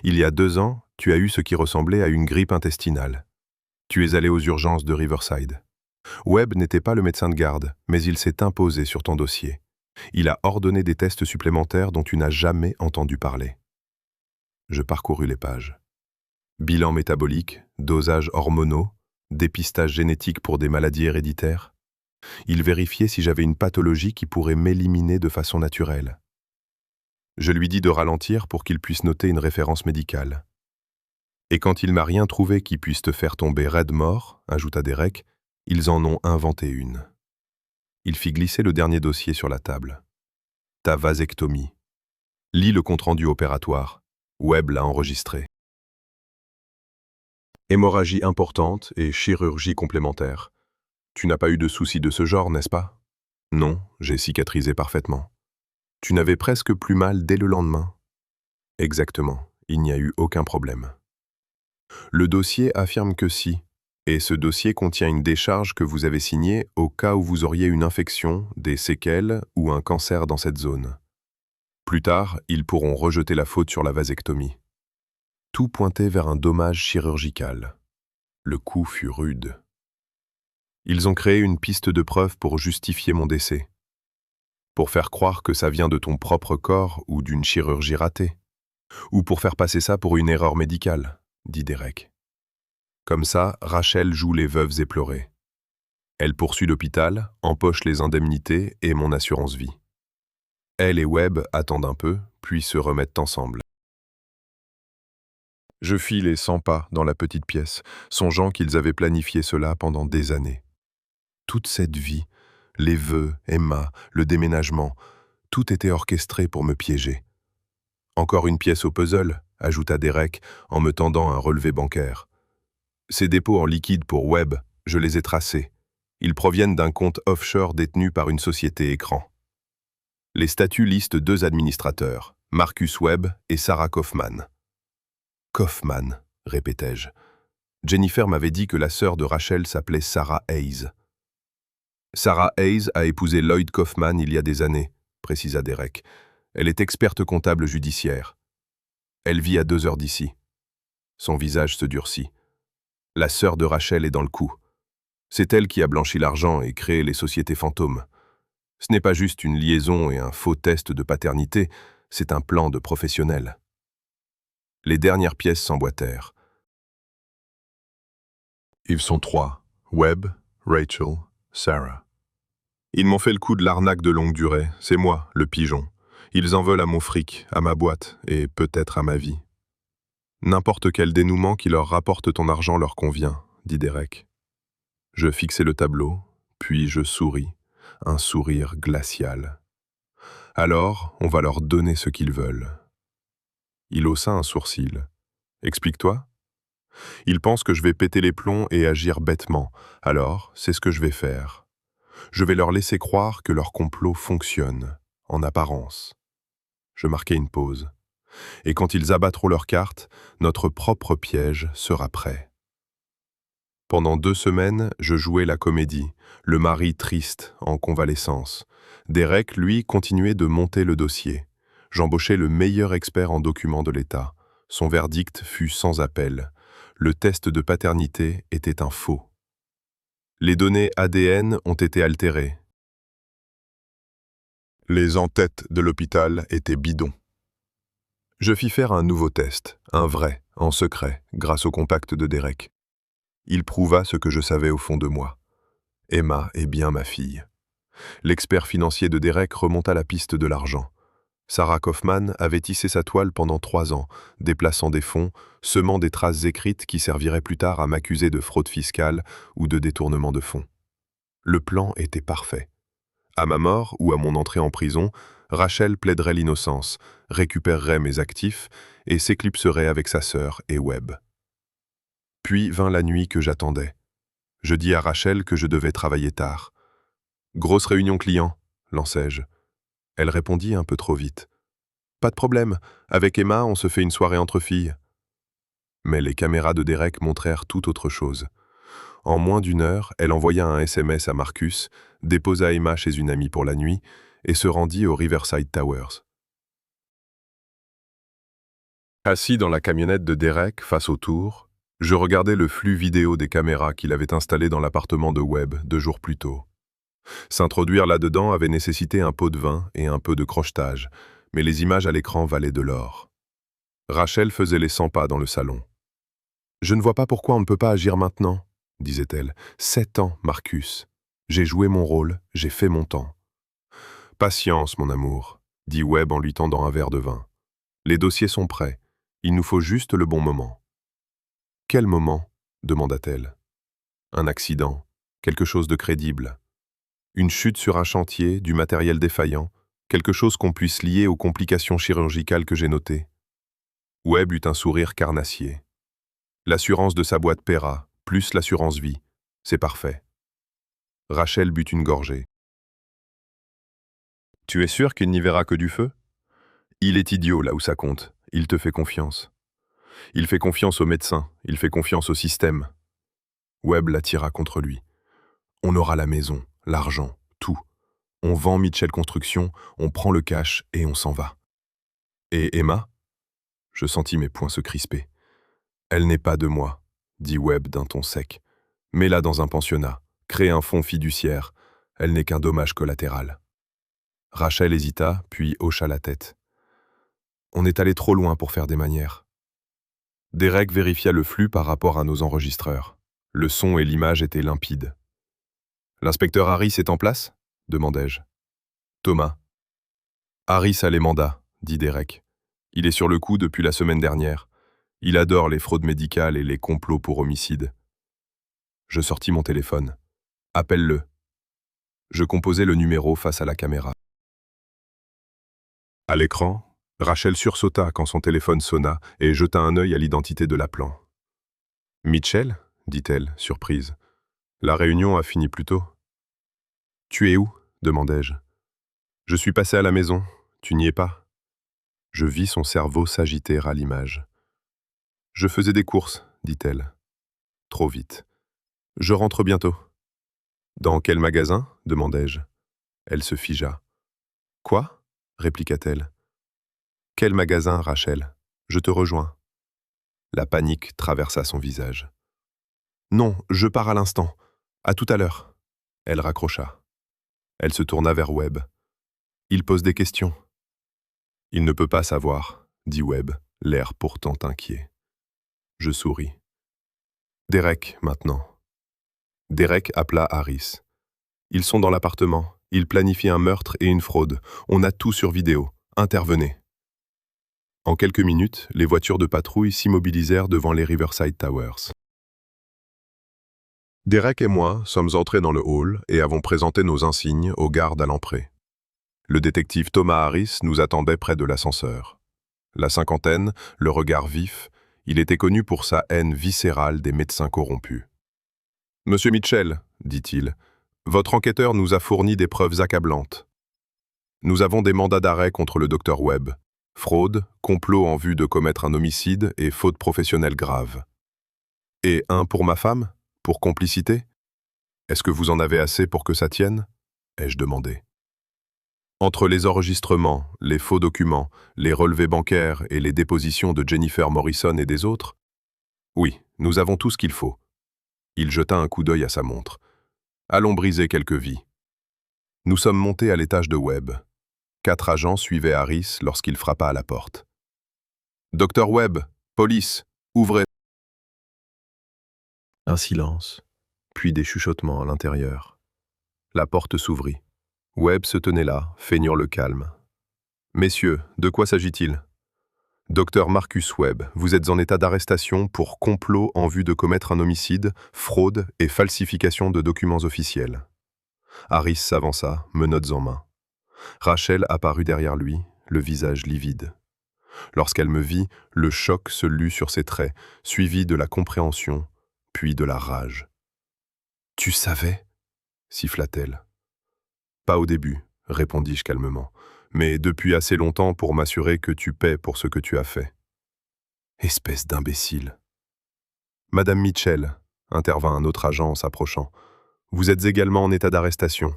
Il y a 2 ans, tu as eu ce qui ressemblait à une grippe intestinale. Tu es allé aux urgences de Riverside. Webb n'était pas le médecin de garde, mais il s'est imposé sur ton dossier. Il a ordonné des tests supplémentaires dont tu n'as jamais entendu parler. Je parcourus les pages. Bilan métabolique, dosages hormonaux, dépistage génétique pour des maladies héréditaires. Il vérifiait si j'avais une pathologie qui pourrait m'éliminer de façon naturelle. Je lui dis de ralentir pour qu'il puisse noter une référence médicale. Et quand il m'a rien trouvé qui puisse te faire tomber raide mort, ajouta Derek, ils en ont inventé une. Il fit glisser le dernier dossier sur la table. Ta vasectomie. Lis le compte-rendu opératoire. Webb l'a enregistré. Hémorragie importante et chirurgie complémentaire. Tu n'as pas eu de soucis de ce genre, n'est-ce pas? Non, j'ai cicatrisé parfaitement. Tu n'avais presque plus mal dès le lendemain. Exactement, il n'y a eu aucun problème. Le dossier affirme que si, et ce dossier contient une décharge que vous avez signée au cas où vous auriez une infection, des séquelles ou un cancer dans cette zone. Plus tard, ils pourront rejeter la faute sur la vasectomie. Tout pointait vers un dommage chirurgical. Le coup fut rude. Ils ont créé une piste de preuve pour justifier mon décès. Pour faire croire que ça vient de ton propre corps ou d'une chirurgie ratée. Ou pour faire passer ça pour une erreur médicale, dit Derek. Comme ça, Rachel joue les veuves éplorées. Elle poursuit l'hôpital, empoche les indemnités et mon assurance vie. Elle et Webb attendent un peu, puis se remettent ensemble. Je fis les 100 pas dans la petite pièce, songeant qu'ils avaient planifié cela pendant des années. Toute cette vie, les vœux, Emma, le déménagement, tout était orchestré pour me piéger. Encore une pièce au puzzle, ajouta Derek en me tendant un relevé bancaire. Ces dépôts en liquide pour Webb, je les ai tracés. Ils proviennent d'un compte offshore détenu par une société écran. Les statuts listent 2 administrateurs, Marcus Webb et Sarah Kaufman. Kaufman, répétai-je. Jennifer m'avait dit que la sœur de Rachel s'appelait Sarah Hayes. Sarah Hayes a épousé Lloyd Kaufman il y a des années, précisa Derek. Elle est experte comptable judiciaire. Elle vit à 2 heures d'ici. Son visage se durcit. La sœur de Rachel est dans le coup. C'est elle qui a blanchi l'argent et créé les sociétés fantômes. Ce n'est pas juste une liaison et un faux test de paternité, c'est un plan de professionnel. Les dernières pièces s'emboîtèrent. Ils sont 3, Webb, Rachel, Sarah. Ils m'ont fait le coup de l'arnaque de longue durée, c'est moi, le pigeon. Ils en veulent à mon fric, à ma boîte, et peut-être à ma vie. N'importe quel dénouement qui leur rapporte ton argent leur convient, dit Derek. Je fixai le tableau, puis je souris, un sourire glacial. Alors, on va leur donner ce qu'ils veulent. Il haussa un sourcil. Explique-toi. Ils pensent que je vais péter les plombs et agir bêtement, alors c'est ce que je vais faire. Je vais leur laisser croire que leur complot fonctionne, en apparence. Je marquai une pause. Et quand ils abattront leurs cartes, notre propre piège sera prêt. Pendant 2 semaines, je jouais la comédie, le mari triste, en convalescence. Derek, lui, continuait de monter le dossier. J'embauchai le meilleur expert en documents de l'État. Son verdict fut sans appel. Le test de paternité était un faux. Les données ADN ont été altérées. Les en-tête de l'hôpital étaient bidons. Je fis faire un nouveau test, un vrai, en secret, grâce au contact de Derek. Il prouva ce que je savais au fond de moi. Emma est bien ma fille. L'expert financier de Derek remonta la piste de l'argent. Sarah Kaufman avait tissé sa toile pendant 3 ans, déplaçant des fonds, semant des traces écrites qui serviraient plus tard à m'accuser de fraude fiscale ou de détournement de fonds. Le plan était parfait. À ma mort ou à mon entrée en prison, Rachel plaiderait l'innocence, récupérerait mes actifs et s'éclipserait avec sa sœur et Webb. Puis vint la nuit que j'attendais. Je dis à Rachel que je devais travailler tard. « Grosse réunion client », lançai-je. Elle répondit un peu trop vite. « Pas de problème, avec Emma, on se fait une soirée entre filles. » Mais les caméras de Derek montrèrent tout autre chose. En moins d'1 heure, elle envoya un SMS à Marcus, déposa Emma chez une amie pour la nuit et se rendit au Riverside Towers. Assis dans la camionnette de Derek, face au tour, je regardais le flux vidéo des caméras qu'il avait installées dans l'appartement de Webb 2 jours plus tôt. S'introduire là-dedans avait nécessité un pot de vin et un peu de crochetage, mais les images à l'écran valaient de l'or. Rachel faisait les 100 pas dans le salon. « Je ne vois pas pourquoi on ne peut pas agir maintenant, » disait-elle. « 7 ans, Marcus. J'ai joué mon rôle, j'ai fait mon temps. »« Patience, mon amour, » dit Webb en lui tendant un verre de vin. « Les dossiers sont prêts. Il nous faut juste le bon moment. »« Quel moment ?» demanda-t-elle. « Un accident, quelque chose de crédible. Une chute sur un chantier, du matériel défaillant, quelque chose qu'on puisse lier aux complications chirurgicales que j'ai notées. » Webb eut un sourire carnassier. « L'assurance de sa boîte paiera, plus l'assurance vie. C'est parfait. » Rachel but une gorgée. « Tu es sûr qu'il n'y verra que du feu ? Il est idiot là où ça compte. Il te fait confiance. Il fait confiance aux médecins, il fait confiance au système. » Webb l'attira contre lui. « On aura la maison, l'argent, tout. On vend Mitchell Construction, on prend le cash et on s'en va. » « Et Emma ?» Je sentis mes poings se crisper. « Elle n'est pas de moi, » dit Webb d'un ton sec. « Mets-la dans un pensionnat, crée un fonds fiduciaire. Elle n'est qu'un dommage collatéral. » Rachel hésita, puis hocha la tête. « On est allé trop loin pour faire des manières. » Derek vérifia le flux par rapport à nos enregistreurs. Le son et l'image étaient limpides. « L'inspecteur Harris est en place ?» demandai-je. « Thomas. »« Harris a les mandats, » dit Derek. « Il est sur le coup depuis la semaine dernière. Il adore les fraudes médicales et les complots pour homicide. » Je sortis mon téléphone. « Appelle-le. » Je composai le numéro face à la caméra. À l'écran, Rachel sursauta quand son téléphone sonna et jeta un œil à l'identité de l'appelant. « Mitchell ?» dit-elle, surprise. « La réunion a fini plus tôt. »« Tu es où ?» demandai-je. « Je suis passé à la maison. Tu n'y es pas ?» Je vis son cerveau s'agiter à l'image. « Je faisais des courses, » dit-elle. Trop vite. « Je rentre bientôt. »« Dans quel magasin ?» demandai-je. Elle se figea. « Quoi ?» répliqua-t-elle. « Quel magasin, Rachel ? Je te rejoins. » La panique traversa son visage. « Non, je pars à l'instant. À tout à l'heure. » Elle raccrocha. Elle se tourna vers Webb. « Il pose des questions. »« Il ne peut pas savoir, » dit Webb, l'air pourtant inquiet. Je souris. « Derek, maintenant. » Derek appela Harris. « Ils sont dans l'appartement. Ils planifient un meurtre et une fraude. On a tout sur vidéo. Intervenez. » En quelques minutes, les voitures de patrouille s'immobilisèrent devant les Riverside Towers. Derek et moi sommes entrés dans le hall et avons présenté nos insignes aux gardes à l'entrée. Le détective Thomas Harris nous attendait près de l'ascenseur. La cinquantaine, le regard vif, il était connu pour sa haine viscérale des médecins corrompus. « Monsieur Mitchell, dit-il, votre enquêteur nous a fourni des preuves accablantes. » Nous avons des mandats d'arrêt contre le docteur Webb. Fraude, complot en vue de commettre un homicide et faute professionnelle grave. Et un pour ma femme? Pour complicité? Est-ce que vous en avez assez pour que ça tienne? Ai-je demandé. Entre les enregistrements, les faux documents, les relevés bancaires et les dépositions de Jennifer Morrison et des autres? Oui, nous avons tout ce qu'il faut. Il jeta un coup d'œil à sa montre. Allons briser quelques vies. Nous sommes montés à l'étage de Webb. 4 agents suivaient Harris lorsqu'il frappa à la porte. « Docteur Webb, police, ouvrez !» Un silence, puis des chuchotements à l'intérieur. La porte s'ouvrit. Webb se tenait là, feignant le calme. « Messieurs, de quoi s'agit-il ?»« Docteur Marcus Webb, vous êtes en état d'arrestation pour complot en vue de commettre un homicide, fraude et falsification de documents officiels. » Harris s'avança, menottes en main. Rachel apparut derrière lui, le visage livide. Lorsqu'elle me vit, le choc se lut sur ses traits, suivi de la compréhension, puis de la rage. « Tu savais ?» siffla-t-elle. « Pas au début, » répondis-je calmement, « mais depuis assez longtemps pour m'assurer que tu paies pour ce que tu as fait. » Espèce d'imbécile. « Madame Mitchell, » intervint un autre agent en s'approchant, « vous êtes également en état d'arrestation.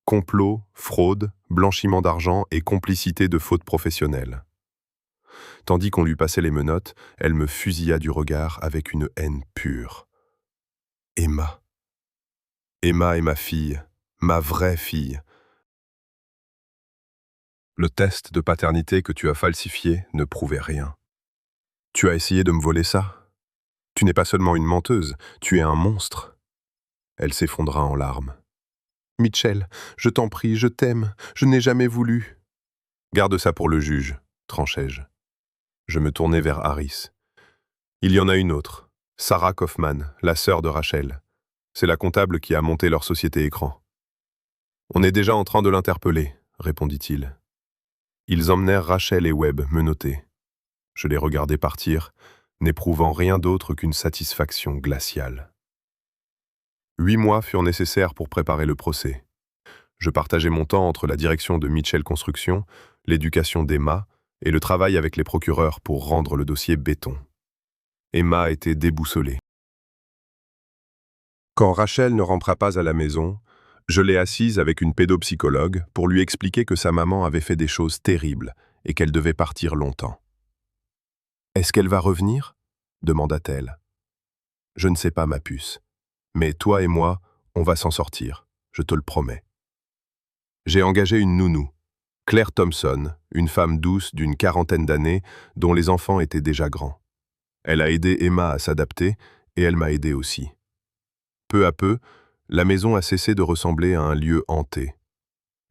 Complot, fraude, blanchiment d'argent et complicité de faute professionnelle. » Tandis qu'on lui passait les menottes, elle me fusilla du regard avec une haine pure. Emma. Emma est ma fille, ma vraie fille. Le test de paternité que tu as falsifié ne prouvait rien. Tu as essayé de me voler ça? Tu n'es pas seulement une menteuse, tu es un monstre. Elle s'effondra en larmes. Mitchell, je t'en prie, je t'aime, je n'ai jamais voulu. Garde ça pour le juge, tranchai-je. Je me tournai vers Harris. Il y en a une autre, Sarah Kaufman, la sœur de Rachel. C'est la comptable qui a monté leur société écran. On est déjà en train de l'interpeller, répondit-il. Ils emmenèrent Rachel et Webb menottés. Je les regardai partir, n'éprouvant rien d'autre qu'une satisfaction glaciale. 8 mois furent nécessaires pour préparer le procès. Je partageais mon temps entre la direction de Mitchell Construction, l'éducation d'Emma et le travail avec les procureurs pour rendre le dossier béton. Emma était déboussolée. Quand Rachel ne rentra pas à la maison, je l'ai assise avec une pédopsychologue pour lui expliquer que sa maman avait fait des choses terribles et qu'elle devait partir longtemps. « Est-ce qu'elle va revenir ?» demanda-t-elle. « Je ne sais pas, ma puce. Mais toi et moi, on va s'en sortir, je te le promets. » J'ai engagé une nounou, Claire Thompson, une femme douce d'une 40aine d'années dont les enfants étaient déjà grands. Elle a aidé Emma à s'adapter et elle m'a aidé aussi. Peu à peu, la maison a cessé de ressembler à un lieu hanté.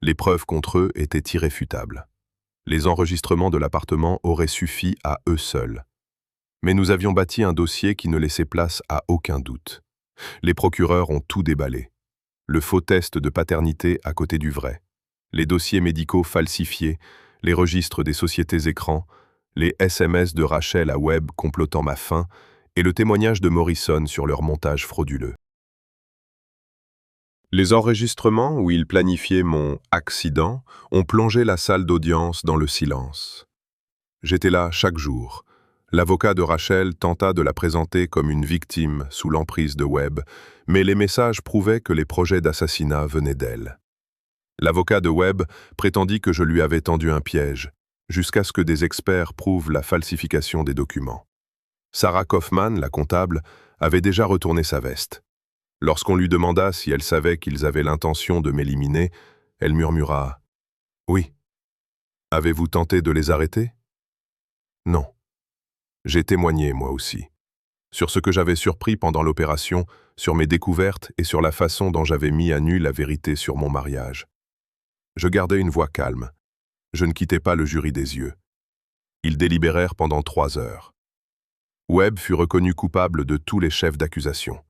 Les preuves contre eux étaient irréfutables. Les enregistrements de l'appartement auraient suffi à eux seuls. Mais nous avions bâti un dossier qui ne laissait place à aucun doute. Les procureurs ont tout déballé. Le faux test de paternité à côté du vrai. Les dossiers médicaux falsifiés, les registres des sociétés écrans, les SMS de Rachel à Webb complotant ma fin et le témoignage de Morrison sur leur montage frauduleux. Les enregistrements où il planifiait mon « accident » ont plongé la salle d'audience dans le silence. J'étais là chaque jour. L'avocat de Rachel tenta de la présenter comme une victime sous l'emprise de Webb, mais les messages prouvaient que les projets d'assassinat venaient d'elle. L'avocat de Webb prétendit que je lui avais tendu un piège, jusqu'à ce que des experts prouvent la falsification des documents. Sarah Kaufman, la comptable, avait déjà retourné sa veste. Lorsqu'on lui demanda si elle savait qu'ils avaient l'intention de m'éliminer, elle murmura « Oui. Avez-vous tenté de les arrêter ?»« Non. J'ai témoigné, moi aussi, sur ce que j'avais surpris pendant l'opération, sur mes découvertes et sur la façon dont j'avais mis à nu la vérité sur mon mariage. Je gardais une voix calme. Je ne quittais pas le jury des yeux. Ils délibérèrent pendant 3 heures. Webb fut reconnu coupable de tous les chefs d'accusation.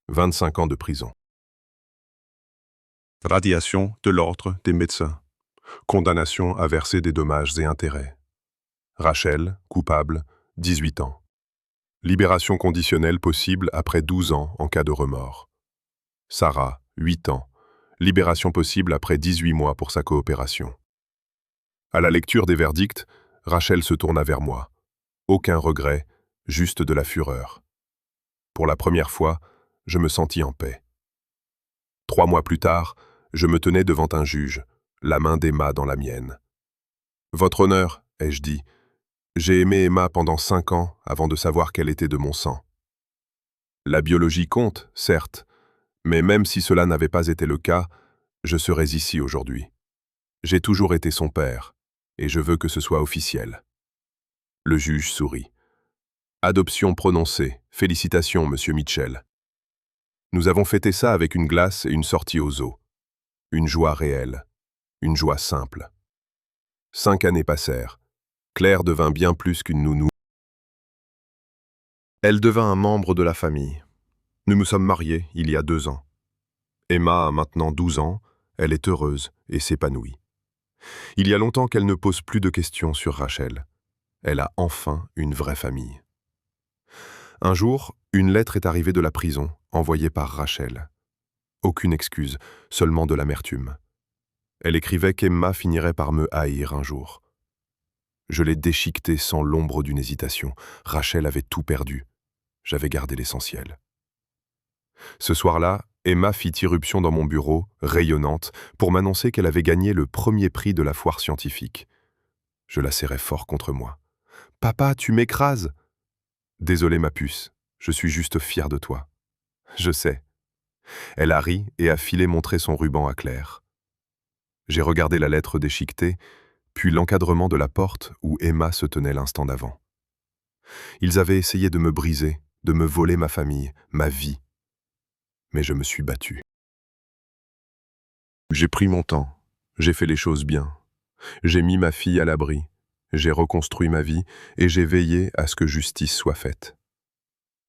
25 ans de prison. Radiation de l'ordre des médecins. Condamnation à verser des dommages et intérêts. Rachel, coupable, 18 ans. Libération conditionnelle possible après 12 ans en cas de remords. Sarah, 8 ans. Libération possible après 18 mois pour sa coopération. À la lecture des verdicts, Rachel se tourna vers moi. Aucun regret, juste de la fureur. Pour la première fois, je me sentis en paix. 3 mois plus tard, je me tenais devant un juge, la main d'Emma dans la mienne. « Votre honneur », ai-je dit, « j'ai aimé Emma pendant 5 ans avant de savoir qu'elle était de mon sang. La biologie compte, certes, mais même si cela n'avait pas été le cas, je serais ici aujourd'hui. J'ai toujours été son père, et je veux que ce soit officiel. » Le juge sourit. « Adoption prononcée. Félicitations, monsieur Mitchell. » Nous avons fêté ça avec une glace et une sortie aux eaux. Une joie réelle, une joie simple. 5 années passèrent. Claire devint bien plus qu'une nounou. Elle devint un membre de la famille. Nous nous sommes mariés il y a 2 ans. Emma a maintenant 12 ans, elle est heureuse et s'épanouit. Il y a longtemps qu'elle ne pose plus de questions sur Rachel. Elle a enfin une vraie famille. Un jour, une lettre est arrivée de la prison, envoyée par Rachel. Aucune excuse, seulement de l'amertume. Elle écrivait qu'Emma finirait par me haïr un jour. Je l'ai déchiquetée sans l'ombre d'une hésitation. Rachel avait tout perdu. J'avais gardé l'essentiel. Ce soir-là, Emma fit irruption dans mon bureau, rayonnante, pour m'annoncer qu'elle avait gagné le premier prix de la foire scientifique. Je la serrai fort contre moi. « Papa, tu m'écrases !»« Désolé ma puce, je suis juste fier de toi. »« Je sais. » Elle a ri et a filé montrer son ruban à Claire. J'ai regardé la lettre déchiquetée, puis l'encadrement de la porte où Emma se tenait l'instant d'avant. Ils avaient essayé de me briser, de me voler ma famille, ma vie. Mais je me suis battu. J'ai pris mon temps, j'ai fait les choses bien. J'ai mis ma fille à l'abri, j'ai reconstruit ma vie et j'ai veillé à ce que justice soit faite.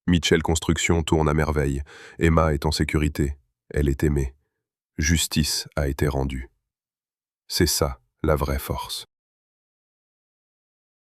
Mitchell Construction tourne à merveille. Emma est en sécurité, elle est aimée. Justice a été rendue. C'est ça, la vraie force.